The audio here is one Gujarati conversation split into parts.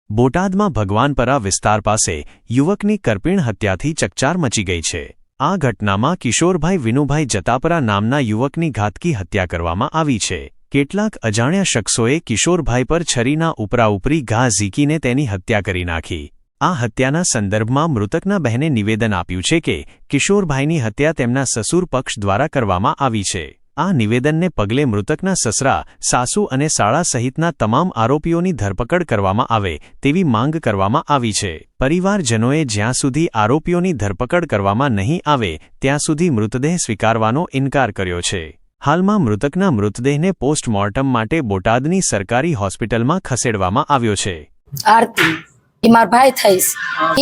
બોટાદમાં ભગવાનપરા વિસ્તાર પાસે યુવકની કરપીણ હત્યાથી ચકચાર મચી ગઈ છે। આ ઘટનામાં કિશોરભાઈ વિનુભાઈ જતાપરા નામના યુવકની ઘાતકી હત્યા કરવામાં આવી છે। કેટલાક અજાણ્યા શખ્સોએ કિશોરભાઈ પર છરીના ઉપરાઉપરી ઘા ઝીકીને તેની હત્યા કરી નાખી। આ હત્યાના સંદર્ભમાં મૃતકના બહેને નિવેદન આપ્યું છે કે કિશોરભાઈની હત્યા તેમના સસુર પક્ષ દ્વારા કરવામાં આવી છે। આ નિવેદનને પગલે મૃતકના સસરા, સાસુ અને સાળા સહિતના તમામ આરોપીઓની ધરપકડ કરવામાં આવે તેવી માંગ કરવામાં આવી છે। પરિવારજનોએ જ્યાં સુધી આરોપીઓની ધરપકડ કરવામાં નહીં આવે ત્યાં સુધી મૃતદેહ સ્વીકારવાનો ઇનકાર કર્યો છે। હાલમાં મૃતકના મૃતદેહને પોસ્ટમોર્ટમ માટે બોટાદની સરકારી હોસ્પિટલમાં ખસેડવામાં આવ્યો છે। આરતી ઈ માર ભાઈ થઈશ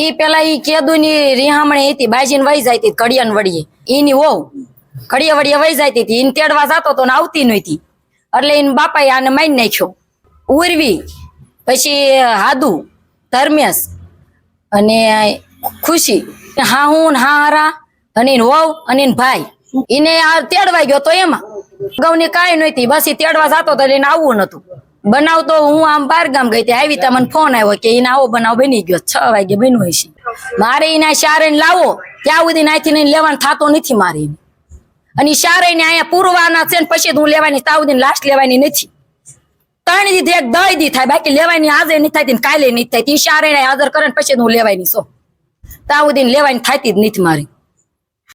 ઈ પેલા ઈ કેદુની રીહામણી હતી બાજીને વઈ જાયતી કડિયાન વડીએ ઈની વહુ કડિયા વડીએ વઈ જાયતી ઈન તેડવા જાતો તો ને આવતી નહોતી એટલે ઈન બાપાએ આને મારી નાખ્યો। ઉર્વી પછી હાદુ ધર્મેશ અને ખુશી હા હું હા હારા અને ઈન વહુ અને ઈન ભાઈ ઈને આ તેડવા ગયો તો એમાં ગૌની કાંઈ નહોતી બસ ઈ તેડવા જાતો તો એને આવવું નતું। બનાવ તો હું આમ બાર ગામ ગઈ હતી આવી મને ફોન આવ્યો કે એને આવો બનાવ બની ગયો 6 વાગે બન્યો છે। મારે એના શારે લાવો ત્યાં સુધી નાથી લેવાનું થતો નથી મારે અને શારે ને અહીંયા પૂરવાના છે ને પછી હું લેવાની ત્યાં સુધી લાસ્ટ લેવાની નથી। 3 દી એક 10 દી થાય બાકી લેવાની આજે નહીં થતી કાલે નહીં થાય ઈ શારે હાજર કરે ને પછી હું લેવાની છો ત્યાં સુધી લેવાની થતી જ નથી મારી।